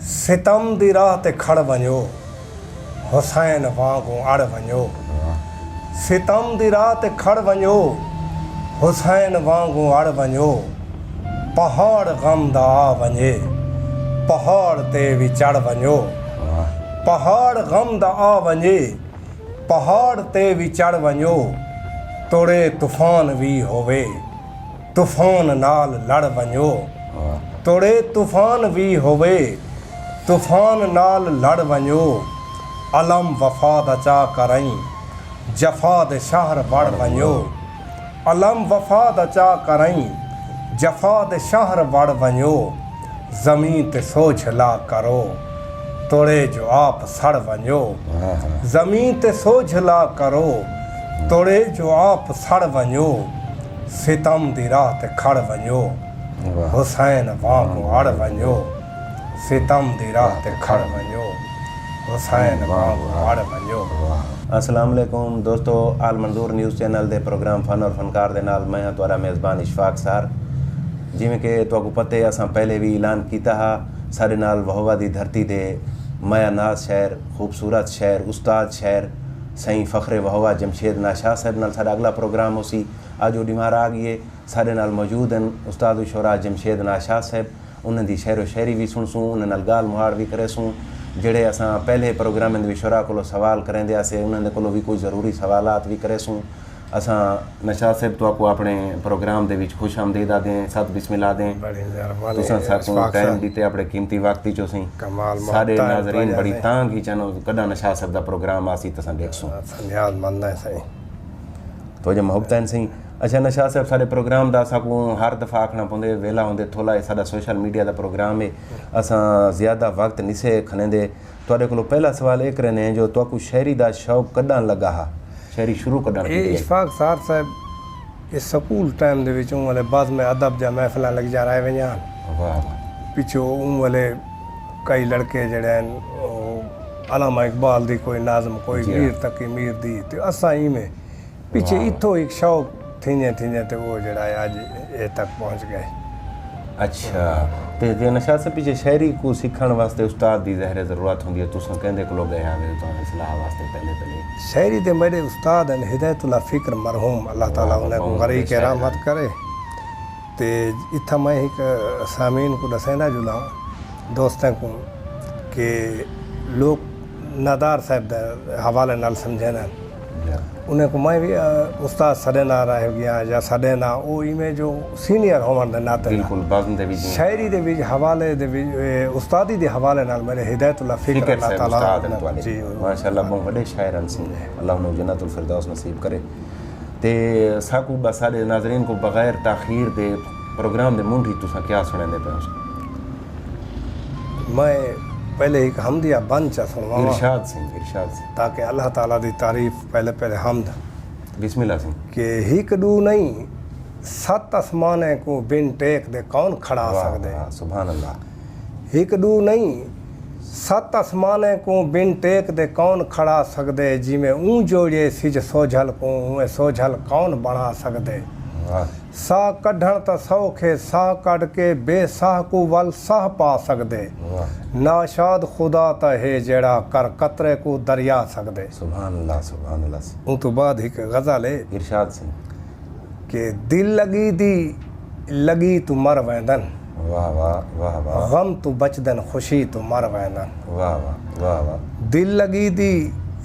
सितम दी राह ते खड़ वञो हुसैन वांगुरु अड़ वञो। सितम दी राह ते खड़ वञो हुसैन वांगुरु अड़ वञो। पहाड़ गम दा आ वञे पहाड़ ते भी चढ़ वञो। पहाड़ गम दा आ वञे पहाड़ ते भी चढ़ वञो। तोड़े तूफान भी होवे तूफान नाल लड़ वञो। तोड़े तूफान भी होवे तूफान नाल लड़ वञो। अलम वफा दा चा करई जफ़ा दे शहर वड़ वञो। अलम वफा दा चा करई जफ़ा दे शहर वड़ वञो। ज़मीन ते सोझला करो तोड़े जो आप सड़ वञो। ज़मीन ते सोझला करो तोड़े जो आप सड़ वञो। सितम दी राह ते खड़ वञो हुसैन वांगुरु अड़ वञो। सितम दी राह ते खड़ वञो हुसैन वांगुरु अड़ वञो। अस्सलाम वालेकुम दोस्तों, आल मंजूर न्यूज़ चैनल दे प्रोग्राम फन और फनकार दे नाल मैं तुहारा मेज़बान इशफाक सार। जिवें कि तुहानू पता है असां पहले भी ऐलान किया हा साडे नाल वहवा दी धरती दे माया नाज शहर, खूबसूरत शहर, उस्ताद शहर सईं फ़ख्रे वहवा जमशेद नाशाह साहब नाल साडा अगला प्रोग्राम उसी अज वो डिमार आ गई है। साडे नाल मौजूद हैं उस्ताद शुरा जमशेद नाशाह साहब। उन्हां दी शहरो शायरी भी सुनसूं, उन्हां नाल गाल मुहाड़ भी करेसूं। जेड़े असां पहले प्रोग्राम में शुरा को सवाल करेंदे आसे उन्हां दे कोलों भी कोई ज़रूरी सवालात भी करेसूं। असां नशाद साहब तो आपको अपने प्रोग्राम दे विच खुश आमदीद दें, सत बिस्मिल्लाह दें। तुसां साकू टाइम दीते अपने कीमती वक्त चो सी साडे नाज़रीन बड़ी तांग ही चनो कदा नशाद साहब दा प्रोग्राम आसी तसां देखसूं याद मंद है सही तो जो मोहब्बत हैं सही। अच्छा नशाद साहब साडे प्रोग्राम दा साकू हर दफ़ा आखना पौंदे वेला होंदे थोड़ा साडा सोशल मीडिया दा प्रोग्राम है असां ज़्यादा वक्त निसे खनेंदे। तुहाडे कोलों पहला सवाल ये करने जो तुहाकू शायरी दा शौक कदां लगा हा, शायरी शुरू कदां ये इशफाक सार साहब इस स्कूल टाइम दे विच वाले बाद में अदब जा महफिल लग जा रहे वञान। वाह पिछो वाले कई लड़के जड़े अलामा इकबाल दी कोई नाज़म कोई मीर तकी मीर दी तो असां ही में पीछे इथो एक शौक थींदे तो वो जड़ा है आज ये तक पहुँच गए। अच्छा तो नशाद से पीछे शायरी को सीखण वास्ते उस्ताद दी ज़ाहिर ज़रूरत होंदी है। तुसां कहंदे कोलों गए आवे तो इस्लाह वास्ते पहले शायरी दे मेरे उस्ताद हैं हिदायतुल्लाह फ़िक्र मरहूम अल्लाह ताला उन्हें को गरी के रहमत करे। ते इत्था मैं एक सामीन को दसेंदा जुला दोस्तों को कि लोग नादार साहब दे हवाले नाल समझेना उन्हें को मैं भी उस्ताद सडे ना रह गया या सडे ना वो इमें जो सीनियर होवन दे नाते बिल्कुल बाज़न दे भी शायरी दे भी हवाले दे भी उस्तादी दे हवाले नाल मेरे हिदायतुल्लाह फ़िक्र अल्लाह ताला जी माशाअल्लाह बहुत बड़े शायर हैं अल्लाह उन्हें जन्नतुल फिरदौस नसीब करे। ते साकू बस साडे नाज़रीन को बगैर ताखीर दे प्रोग्राम दे मुंडी तुसां क्या सुनांदे पे मैं पहले एक हमदिया बन चा सुनवावा इरशाद सिंह ताकि अल्लाह ताला दी तारीफ पहले पहले हमद बिस्मिल्लाह सिंह कि हिक दू नहीं सत आसमाने को बिन टेक दे कौन खड़ा सकदे। सुभान अल्लाह। हिक दू नहीं सत आसमाने को बिन टेक दे कौन खड़ा सकदे। जिमें ऊं जोड़े सिज सोझल को उए सोझल कौन बना सकदे। साह कढ़ण त सौखे साह कढ़ के बेसाह को वल साह पा सकदे। नाशाद खुदा त है जेड़ा कर कतरे को दरिया सकदे। सुभान अल्लाह। उन तो बाद एक गज़ल है इरशाद सिंह कि दिल लगी दी लगी तू मर वैंदन। वाह वाह वाह वाह। गम तू बचदन खुशी तू मर वैंदन। वाह वाह वाह वाह। दिल लगी दी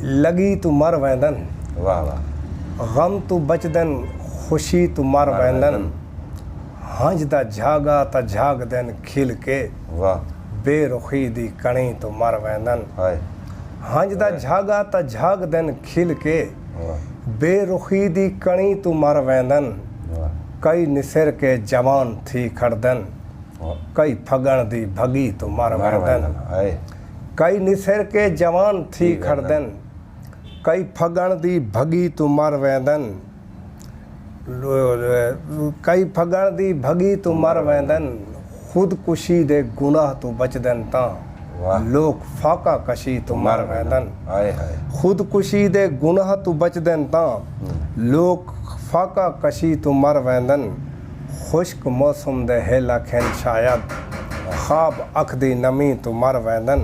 लगी तू मर वैंदन। वाह वाह। गम तू बचदन खुशी तू मर वैंदन। हंज दा झागा त झाग दिन खिल के वाह बेरुखी दी कणी तू मर वैंदन। हंज दा झागा त झाग दिन खिल के बेरुखी दी कणी तू मर वैंदन। कई निसिर के जवान थी खड़दन कई फगण दी भगी तू मर वैंदन। कई निसिर के जवान थी खड़दन कई फगण दी भगी तू मर वैंदन। कई फगण दी भगी तू मर वैंदन। खुदकुशी दे गुनाह तू बचदन तां लोग फाका कशी तू मर वैंदन। खुदकुशी दे गुनाह तू बचदन तां लोग फाका कशी तू मर वैंदन। खुश्क मौसम दे हेला खेन शायद ख्वाब अख दी नमी तो मर वैंदन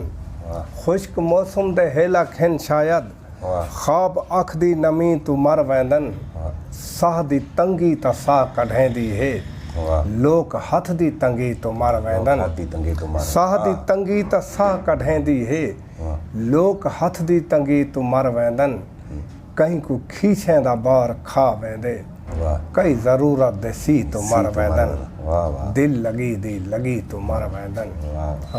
खुश्क मौसम दे हेला खिन शायद ख्वाब अख दी नमी तो मर वैंदन साह दी तंगी ता साह कढेंदी है लोक हथ दी तंगी तो मर वैंदन साह दी तंगी ता साह कढेंदी है लोक हथ दी तंगी तो मर वैंदन कहीं को खींचे दा बार खा वेंदे कई ज़रूरत दे सी तो मर वैंदन दिल लगी तो मर वैंदन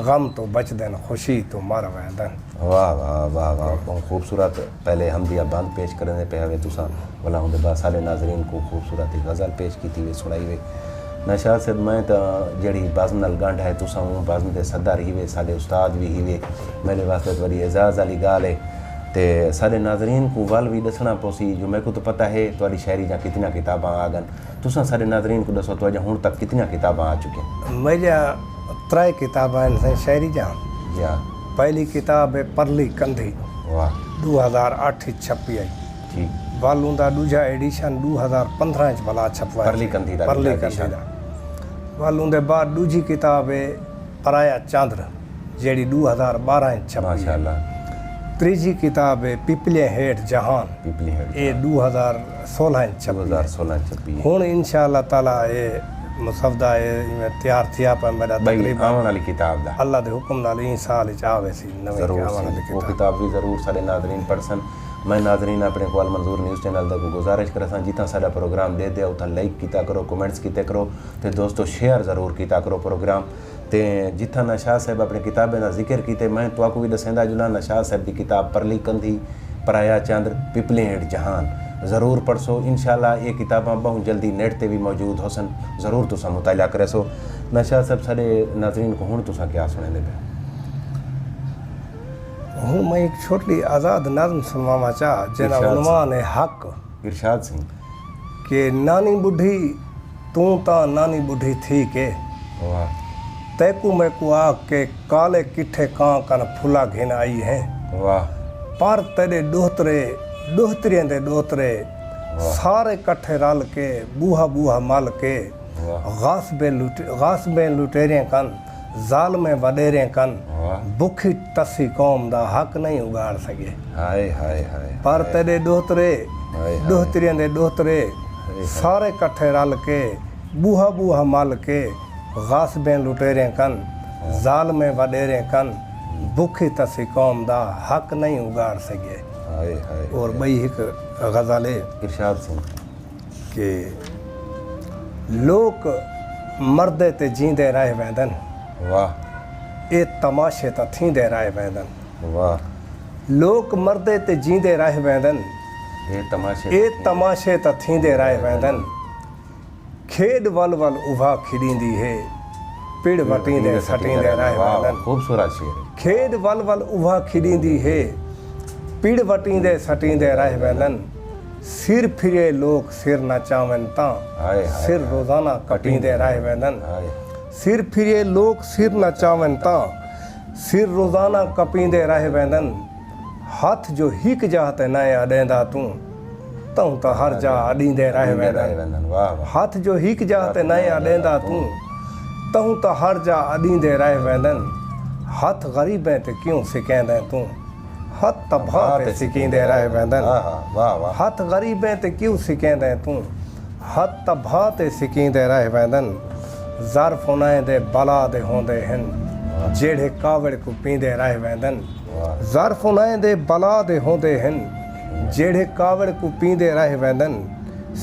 गम तो बचदन खुशी तो मर वैंदन। वाह वाह वाह वाह बहुत खूबसूरत। पहले हम दिया बंद पेश करने पे हवे तुसा भला उनके बाद सारे नाजरीन को खूबसूरत गज़ल पेश की वे सुनाई वे नशा से मैं तो जड़ी बाज़म नाल गंढ है तुसा हूँ बाज़म दे सदर ही वे साडे उस्ताद भी ही वे मेरे वास्ते बड़ी एजाज़ वाली गाल है ते सारे नाजरीन को वल भी दसना पोसी जो मेरे को तो पता है तुम्हारी शायरी जा कितना किताबां आ गन तुसा सारे नाजरीन को दसो तो हुण तक कितना किताबां आ चुकी मेरा 3 किताबां हैं शायरी जा या पहली किताब है परली कंधी वाह 2008 छपी आई ठीक वालू दा दूजा एडिशन 2015 च भला छपवा परली कंधी दा परली कंधी दा वालू दे बाद दूजी किताब है पराया चांद्र जेड़ी 2012 च छपी माशाअल्लाह। तीजी किताब है पिपले हेठ जहान पिपली हेठ ये 2016 छपी हुण इंशाअल्लाह ताला ये मुसवदा ये तैयार थिया पर मेरा तकरीबन आवन वाली किताब दा अल्लाह दे हुक्म नाल ई साल च आवे सी नवी जरूर आवन वाली वो किताब किताब भी ज़रूर सारे नाजरीन पढ़सन। मैं नाजरीन अपने को अल मंजूर न्यूज़ चैनल तक गुजारिश करसा जितना साडा प्रोग्राम दे दे उतना लाइक किया करो कमेंट्स किते करो तो दोस्तों शेयर ज़रूर किया करो प्रोग्राम ते जिथा नशा साहब अपने किताबें का जिक्र किते मैं तो भी दसेंदा जुला नशा साहब की किताब परली कंधी पराया चंद्र पिपले हेठ जहान ज़रूर पढ़सो इंशाअल्लाह ये किताबां बहुत जल्दी नेट ते भी मौजूद होसन ज़रूर तुसा मुताला करे सो। नशा साहब सारे नाजरीन को हुण तुसा क्या सुने दे हूँ मैं एक छोटी आज़ाद नज़म सुनवावा चाह जेना उन्वान है हक इरशाद सिंह के नानी बुढ़ी तू ता नानी बुढ़ी थी के वाह तैकू मैकू आग के काले किठे कां कन फुला घिन आई है वाह पर तेरे डोहतरियां दे डोहतरे सारे कट्ठे रल के बूहा मल के गासबे लुटेरियां कन जालमे वडेरियां कन भुखी तसी कौम दा हक नहीं उगाड़ सके हाय हाय हाय पर तेरे डोहतरियां दे डोहतरे सारे कट्ठे रल के बूहा मल के गासबे लुटेरियां कन जालमे वडेरियां कन भुखी तसी कौम दा हक नहीं उगाड़ सके। हाय हाय और बई एक गज़ल है इरशाद सिंह कि लोक मर्दे ते जींदे रह वैंदन वाह ए तमाशे ता थींदे रह वैंदन वाह लोक मर्दे ते जींदे रह वैंदन ये तमाशे ता थींदे रह वैंदन खेड वल उभा खिड़ींदी है पिड़ वटींदे सटींदे रह वैंदन खूबसूरत शेर खेड वल उभा खिड़ींदी है पिड़ वटींदे सटींदे रह वैंदन सिर फिरे लोग सिर न चावन ता सिर रोजाना कटींदे रह वैंदन सिर फिरे लोग सिर न चावन ता सिर रोजाना कपींदे रह वैंदन हाथ जो हिक जाते न अडेंदा तू तूं तो हर जा अडींदे रह वैंदन हाथ जो हिक जाते न अडेंदा तू तूं तो हर जा अडींदे रह वैंदन हथ गरीबें ते क्यों सिकेंदे तू हथ तभाते सिकींदे रह वैंदन हथ गरीबें ते क्यों सिकेंदे तू हथ तभाते सिकींदे रह वैंदन ज़र्फ उन्हें दे बला दे होंदे हन जेड़े कावड़ को पींदे रह वैंदन ज़र्फ उन्हें दे बला दे होंदे हन जेड़े कावड़ को पींदे रह वैंदन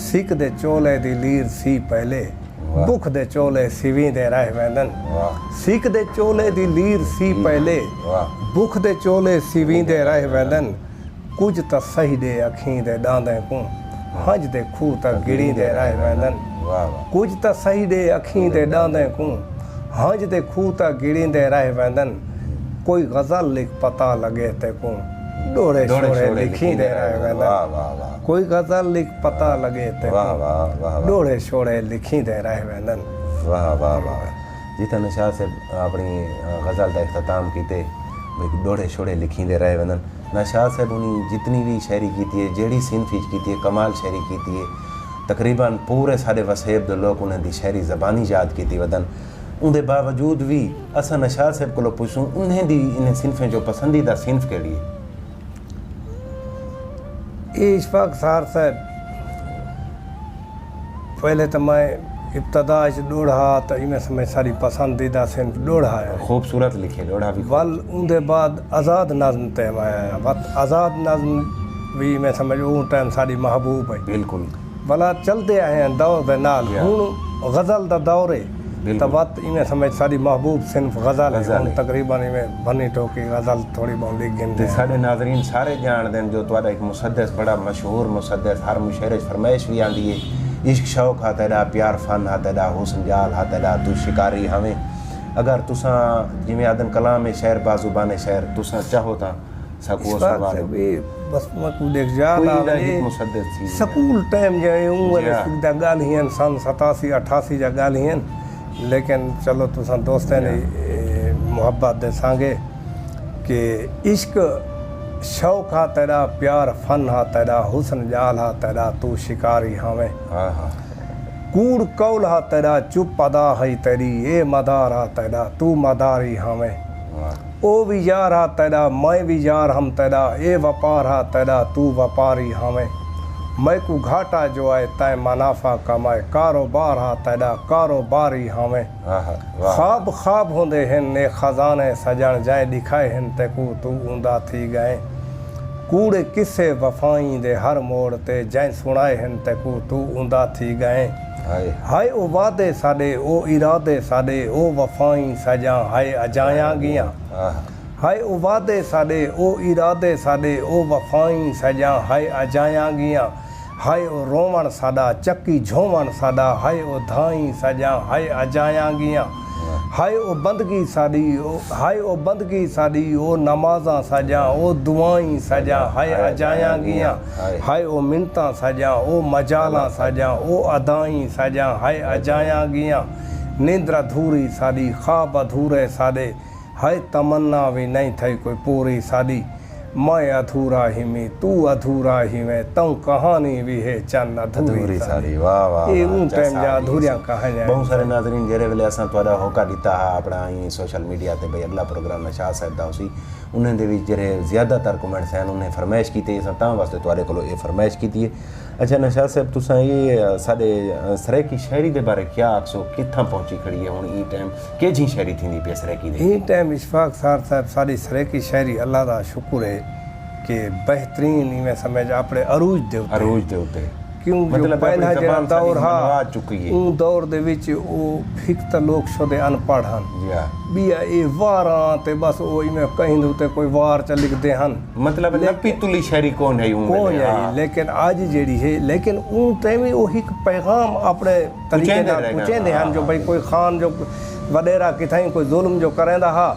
सिक दे चोले दी लीर सी पहले भुख दे चोले सिवींदे रह वैंदन सिक दे चोले दी लीर सी पहले भुख दे चोले सिवींदे रह वैंदन कुछ त सही दे अखीं दे डांदे को हज दे खूह त गिड़ींदे रह वैंदन कुछ त सही दे अखीं दे डांदे को हज दे खूह त गिड़ींदे रह वैंदन कोई गज़ल लिख पता लगे ते को डोड़े शोड़े लिखींदे रह वैंदन कोई गज़ल लिख पता लगे ते डोड़े शोड़े लिखींदे रह वैंदन। वाह वाह वाह जितना नशा से अपनी गज़ल का इख्तिताम कीते भाई डोड़े शोड़े लिखींदे रह वैंदन। नशा साहब उन्हें जितनी भी शायरी की है जेड़ी सिंफिज की है कमाल शायरी की है तकरीबन पूरे सारे वसेब दे लोग उन्हें दी शायरी ज़बानी याद की वदन उनके बावजूद भी असां नशाद साहब को पुछूं उन्हें दी इन सिनफें जो पसंदीदा सिनफ कहिड़ी है? इशफाक सार साहब पहले तो मैं इब्तदा डोढ़ा तो इनमें समय सारी पसंदीदा सिनफ डोढ़ा है, खूबसूरत लिखे डोढ़ा भी वल उनके बाद आज़ाद नज़म तय आया वत आज़ाद नज़म भी मैं समझ वो टाइम सारी महबूब है बिल्कुल भला चलते आए हैं दौर के नाल हूँ गज़ल का दौर है तो वत इनमें समझ सारी महबूब सिनफ गज़ल है तकरीबन इनमें बनी टोकी गज़ल थोड़ी बहुत लिख गिनते हैं। साढ़े नाजरीन सारे जान दें जो तुहाडा एक मुसद्दस बड़ा मशहूर मुसद्दस हर मुशहरे फरमाइश भी आंदी है इश्क शौक हा तेरा प्यार फन हा तेरा हुस्न जाल हा तेरा तू शिकारी हमें अगर तुसा जिमें आदम कलाम में शहर बाजुबान शहर तुसा चाहो ता सकूल बस मैं देख जा मुसद्दस थी स्कूल टाइम जो गालियन सन 87 88 जा गालियन लेकिन चलो तुसा दोस्तें ने मोहब्बत दे सांगे कि इश्क शौक हा तेरा प्यार फन हा तेरा हुस्न जाल हा तेरा तू शिकारी हमें कूड़ कौल हा तेरा चुप अदा है तेरी ए मदार हा तेरा तू मदारी हमें ओ भी यार हा तेरा मैं भी यार हम तेरा ए वपार हा तेरा तू वपारी हमें मैं को घाटा जो आए तय मुनाफा कमाए कारोबार हा तेरा कारोबारी हमें ख्वाब ख्वाब होंदे हैं ने खजाने सजन जाए दिखाए हैं ते को तू ऊंदा थी गए कूड़े किस्से वफाई दे हर मोड़ ते जै सुनाए हैं ते को तू ऊंदा थी गए हाय ओ वादे साडे ओ इरादे साडे ओ वफाई सजा हाय अजाया गिया हाय ओ वादे साडे ओ इरादे साडे ओ वफाई सजा हाय अजाया गिया हाय ओ रोवण साडा चक्की झोवण साडा हाय ओ धाई सजा हाय अजाया गिया हाय ओ बंदगी साडी ओ हाय ओ बंदगी साडी ओ नमाज़ां सजा ओ दुआई सजा हाय अजाया गिया हाय ओ मिन्नतां सजा ओ मजालां सजा ओ अदाई सजा हाय अजाया गिया नींद्र अधूरी साडी ख्वाब अधूरे साडे हाय तमन्ना भी नहीं थई कोई पूरी साडी मैं अधूरा ही में तू अधूरा ही में तू कहानी भी है चंद अधूरी सारी वाह वाह ये उन टाइम जा अधूरिया कहानियां बहुत सारे नाज़रीन जेरे वेले असां तुहाडा होका दिता हा अपना ही सोशल मीडिया ते भई अगला प्रोग्राम नशाद साहब दा उसी उन्हें दे विच जेरे ज़्यादातर कमेंट्स हैं उन्हें फरमाइश कीती असां तां वास्ते तुहाडे कोलो ये फरमाइश कीती है। अच्छा नशाद साहब तुसां ये साडे सरेकी शायरी दे बारे क्या आखसो कित्थां पहुंची खड़ी है हुण ई टाइम के जी शायरी थींदी पे सरेकी दे ई टाइम इशफाक सार साहब सारी सरेकी शायरी अल्लाह दा शुक्र है कि बेहतरीन इवें समझ अपने अरूज दे उते क्यों मतलब पहला जेड़ा दौर हा चुकी है उन दौर दे विच ओ फिक्त लोग शुदे अनपढ़ हन बिया ए वारां ते बस ओ इवें कहीं उते कोई वार च लिखदे हन मतलब लपी तुली शायरी कौन है लेकिन आज जेड़ी है लेकिन उन टाइम ओ एक पैगाम अपने तरीके नाल पुछेंदे हन जो भाई कोई खान जो वडेरा किथाई कोई जुल्म जो करेंदा हा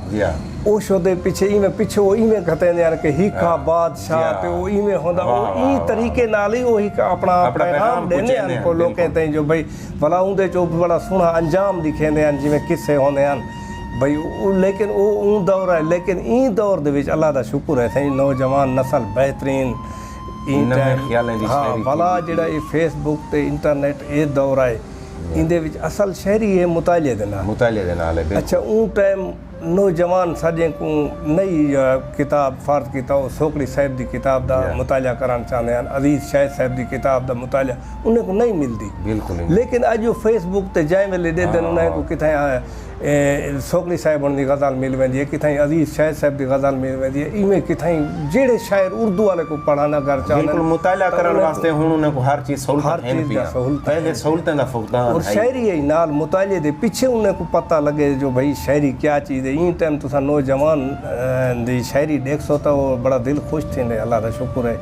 ओ शोदे पीछे इवें पिछो इवें कहते हैं कि हिका बादशाह ते ओ इवें होंदा ओ ई तरीके नाल ही ओ ही अपना पैगाम देने हैं को लोग कहते हैं जो भाई भला उंदे चो बड़ा सोहना अंजाम दिखेंदे हैं जिवें किस्से होंदे हैं भाई लेकिन वो उन दौर है लेकिन ई दौर दे विच अल्लाह दा शुक्र है सही नौजवान नस्ल बेहतरीन हाँ भला जेड़ा ये फेसबुक ते इंटरनेट ये दौर है इंदे विच असल शहरी है मुताले दे नाल अच्छा उन टाइम नौजवान साडे को नई किताब फर्ज कीता सोकड़ी साहब की किताब दा मुताला करना चाहते हैं अजीज शाहिद साहब की किताब दा मुताला उन्हें को नहीं मिलती बिल्कुल लेकिन अज फेसबुक ते जाए वेले दे दिन उन्हें को किथाई सोकड़ी साहब की गज़ल मिल वेंदी है किथाई अजीज शाहिद साहब की गज़ल मिल वेंदी है इवें किथाई जेड़े शायर उर्दू वाले को पढ़ाना कर चाहते बिल्कुल मुताला करने वास्ते हुन उन्हें को हर चीज सहूलत पहले सहूलतें दा फुकदान और शायरी है नाल मुताले दे पीछे उन्हें को पता लगे जो भाई शायरी क्या चीज़ है ई टाइम तुसा नौजवान दी शायरी देखसो तो बड़ा दिल खुश थींदे अल्लाह दा शुक्र है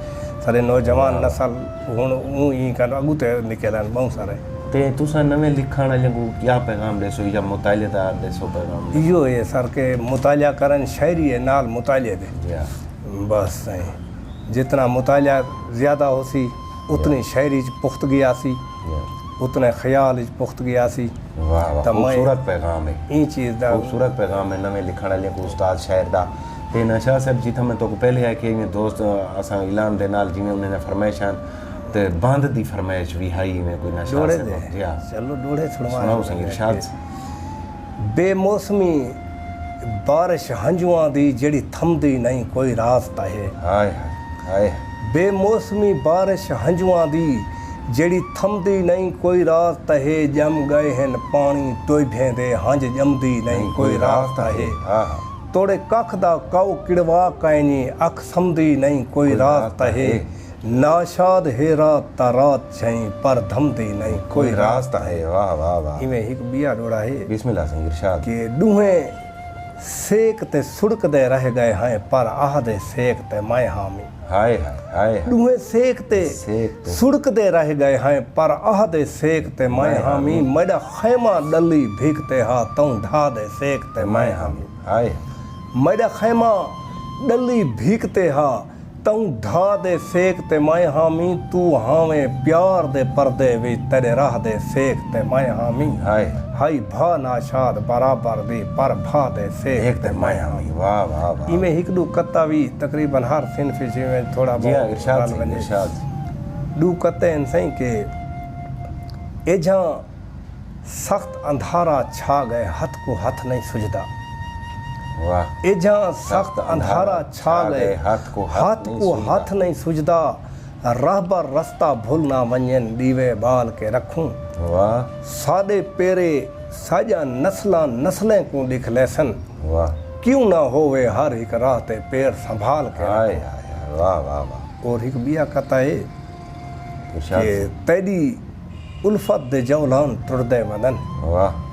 सारे नौजवान नस्ल हुण ई कर अगुते निकलन बहुत सारे ते तुसा नवे लिखण वाले को क्या पैगाम देसो या मुताले दा देसो पैगाम यो है सर के मुताला करन शायरी है नाल मुताले दे बस जितना मुताला ज़्यादा होसी उतनी शायरी पुख्तगी आसी उतने ख्याल पुख्तगी आसी वाह खूबसूरत पैगाम है ई चीज़ दा खूबसूरत पैगाम है नवे लिखण वाले को उस्ताद शायर दा ते नशा साहब जी मैं तो पहले है कि दोस्त असा ऐलान दे नाल जिवें उन्होंने फरमाइशां ते बांध दी फरमाइश भी हाई में कोई नशा से चलो डोड़े सुनाओ संग इरशाद बेमौसमी बारिश हंजुआं दी जेड़ी थमदी नहीं कोई रास्त है। हाय हाय। बेमौसमी बारिश हंजुआं दी जेड़ी थमदी नहीं कोई रास्त है। जम गए हैं पानी टोभें दे हंज जमदी नहीं कोई रास्त है। तोड़े कख दा काऊ किड़वा कैनी अख समदी नहीं कोई रास्त है। नाशाद है रात ता रात छई पर धमदी नहीं कोई रास्त है। वाह वाह वाह। इवें हिक बिया डोड़ा है बिस्मिल्लाह से इरशाद के दूहे सेक ते सुड़क दे रह गए हैं पर आह दे सेक ते मैं हामी। हाय हाय हाय। दूहे सेक ते सुड़क दे रह गए हैं पर आह दे सेक ते मैं हामी। मेरा खैमा डली भीगते हा तू ढा दे सेक ते मैं हामी। हाय। मेरा खैमा डली भीगते हा तू ढा दे सेक ते मैं हामी। तू हावे प्यार दे पर्दे विच तेरे राह दे सेक ते मैं हामी। हाय हाय भा नाशाद बराबर दी पर भा दे सेक ते मैं हामी। वाह वाह वाह। इमें हिक दू कत्ता भी तकरीबन हर सिनफ में थोड़ा बहुत इरशाद दू कत्ते इन सही के एजा सख्त अंधारा छा गए हथ को हथ नहीं सुझदा। वाह। एजा सख्त अंधारा छा गए हाथ को हाथ नहीं सुझदा। राहबर रास्ता भूल ना वंजन दीवे बाल के रखूं। वाह। सादे पेरे साजा नस्लां नस्लें को दिख लेसन। वाह। क्यों ना होवे हर एक राह ते पैर संभाल के। हाय हाय। वाह वाह वाह। और एक बिया कता है कि तेरी उल्फत दे जौलान टुरदे वनन। वाह।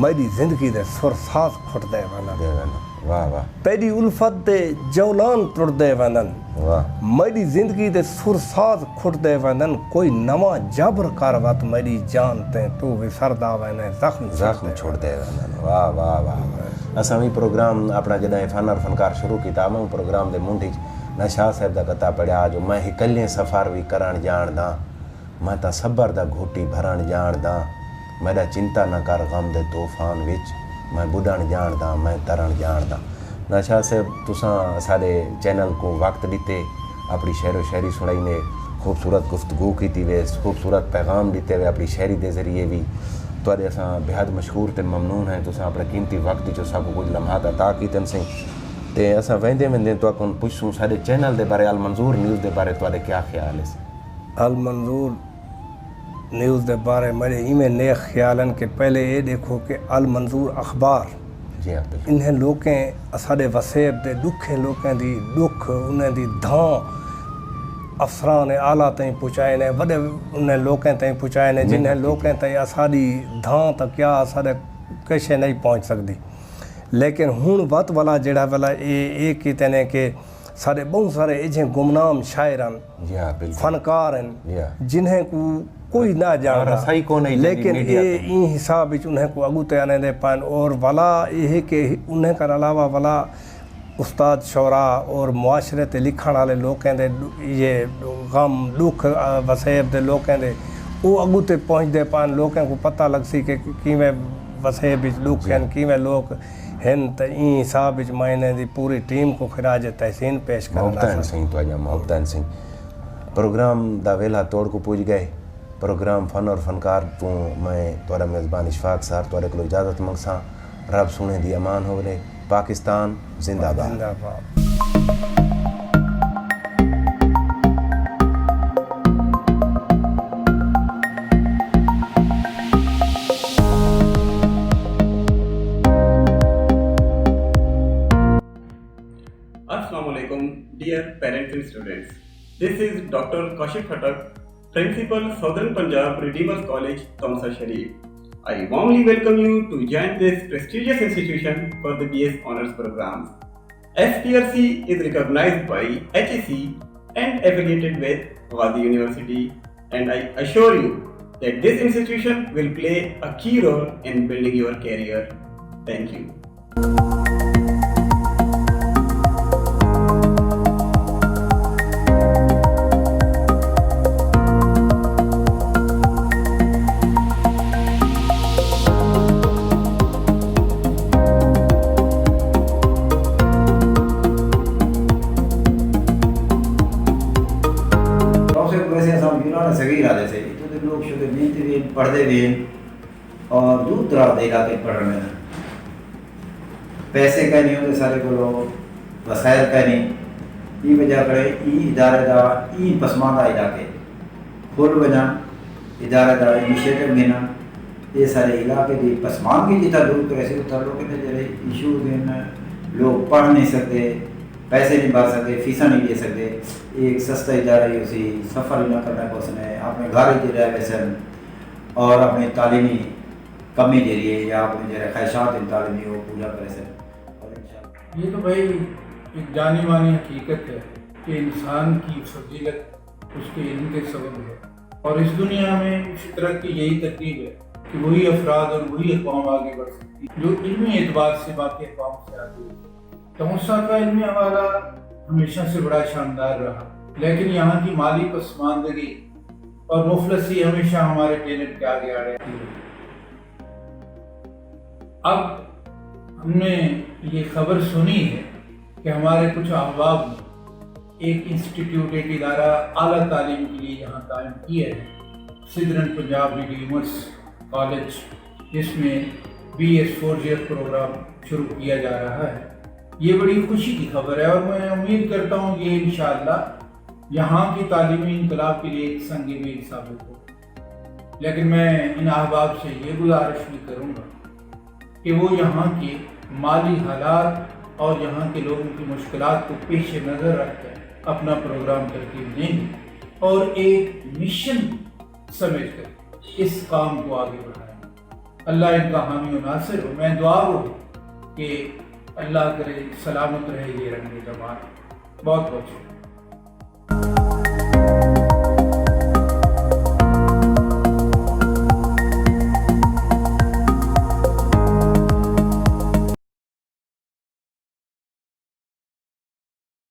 मेरी जिंदगी दे सुरसाज खुटदे वनन। वाह वाह। तेरी उल्फत दे जौलान टुरदे वनन। वाह। मेरी जिंदगी दे सुरसाज खुटदे वनन। कोई नवा जबर कर वत मेरी जान ते तू विसरदा वने जख्म छोड़ दे वनन। वाह वाह वाह। असां भी प्रोग्राम अपना जॾहिं फन और फनकार शुरू किया मैं प्रोग्राम दे मुंडी नशा साहब दा कथा पढ़िया जो मैं हिकले सफ़र भी करण जाणदा। मैं ता सबर दा घोटी भरण जाणदा। मेरा चिंता न कर गम दे तूफान विच मैं बुढ़ण जाणदा मैं तरण जाणदा। नशा साहब तुसां साडे चैनल को वक्त दिते अपनी शेरो शायरी सुनाई ने खूबसूरत गुफ्तगू की वे खूबसूरत पैगाम दिते वे अपनी शायरी के जरिए भी तुहाडे असां बेहद मशहूर ते ममनून हैं। तुसां अपने कीमती वक्त जो सब कुछ लम्हात अता कीतन सी ते असां वेंदे वेंदे तुहां पुछूं साडे चैनल दे बारे अल मंजूर न्यूज़ दे बारे तुहाडे क्या ख्याल है? अल मंजूर न्यूज़ के बारे मेरे इमें नए ख्यालन के पहले ये देखो कि अल मंजूर अखबार जी हाँ इन्हें लोकें साढ़े वसेब दे दुखे लोकें दी दुख उन्हें दी धां अफसरान ने आला ताईं पहुँचाए ने वॾे उन्हें लोकें ताईं पहुँचाए ने जिन्हें लोकें ताईं असाड़ी धां तक क्या असाड़े किश नहीं पहुँच सकती। लेकिन हुण वत वाला जेड़ा वाला ये कहते हैं कि साढ़े बहुत सारे एजे गुमनाम शायर हैं फनकार हैं जिन्हें को कोई ना जानता लेकिन ये इन हिसाब उन्हें को अगू ते आने दे पान। और वाला ये कि उन्हें कर अलावा वाला उस्ताद शौरा और मुआशरे ते लिखण वाले लोकें दे ये गम दुख वसेब दे लोकें दे वो अगू ते पहुँचते पान। लोकें को पता लग सी कि किवें वसेब दुख हैं किवें लोग हैं। तो इन हिसाब मैंने दी पूरी टीम को खराज तहसीन पेश करना सिंह प्रोग्राम दा वेला तोड़ को पूज गए। प्रोग्राम फन और फनकार तो मैं तुहाडा मेज़बान इशफाक साहब तुहाडे को इजाज़त मंगसां। रब सुने दी अमान हो रहे। पाकिस्तान जिंदाबाद। Assalamualaikum, dear parents and students. This is Dr. Kaushik Khattak, Principal Southern Punjab Redeemers College, Taunsa Sharif. I warmly welcome you to join this prestigious institution for the BS Honours programs. SPRC is recognized by HEC and affiliated with Ghazi University, and I assure you that this institution will play a key role in building your career. Thank you. पढ़ते भी और दूर दराज के इलाके पढ़ रहे हैं पैसे का नहीं होते सारे को वसायल का नहीं ई वजह करे ई इदारे दा ई पसमानदा इलाके खोल वजह इदारे दा इनिशिएटिव लेना ये सारे इलाके की पसमानदगी जितना दूर करे से उतना लोग जरे इशू दिन लोग पढ़ नहीं सकते, पैसे नहीं भर सकते, फीसा नहीं दे सकते। एक सस्ता इदारा ही उसी सफ़र ही ना करना को उसने अपने घर ही रह वैसे और अपनी तालीमी कमी जरिए या अपने जरा ख्वाहिशात तालीमी वो पूरा करे सकें। और इंशाअल्लाह ये तो भाई एक जानी मानी हकीकत है कि इंसान की फजीलत उसके इल्म के सबब है, और इस दुनिया में फितरत की यही तरतीब है कि वही अफराद और वही अक़वाम आगे बढ़ सकती है जो इल्मी एतबार से बाकी अक़वाम से आगे है। तमस्सा का इल्मी हमारा हमेशा से बड़ा शानदार रहा, लेकिन यहाँ की माली पसमानदगी और मुफलसी हमेशा हमारे टैलेंट के आगे आ रही है। अब हमने ये खबर सुनी है कि हमारे कुछ अहबाब ने एक इंस्टीट्यूट, एक इदारा आला तालीम के लिए यहाँ कायम किया है, सिदरन पंजाब रिडीमर्स कॉलेज, जिसमें BS4GF प्रोग्राम शुरू किया जा रहा है। ये बड़ी खुशी की खबर है और मैं उम्मीद करता हूँ ये इंशाअल्लाह यहाँ की तालीमी इनकलाब के लिए एक संग मील साबित हो। लेकिन मैं इन अहबाब से ये गुजारिश भी करूँगा कि वो यहाँ के माली हालात और यहाँ के लोगों की मुश्किलात को पेश नज़र रखकर अपना प्रोग्राम तरतीब देंगे और एक मिशन समझकर इस काम को आगे बढ़ाएंगे। अल्लाह इनका हामी और नासिर हो। मैं दुआ हो कि अल्लाह करे सलामत रहे ये रंग जमात। बहुत बहुत शुक्रिया।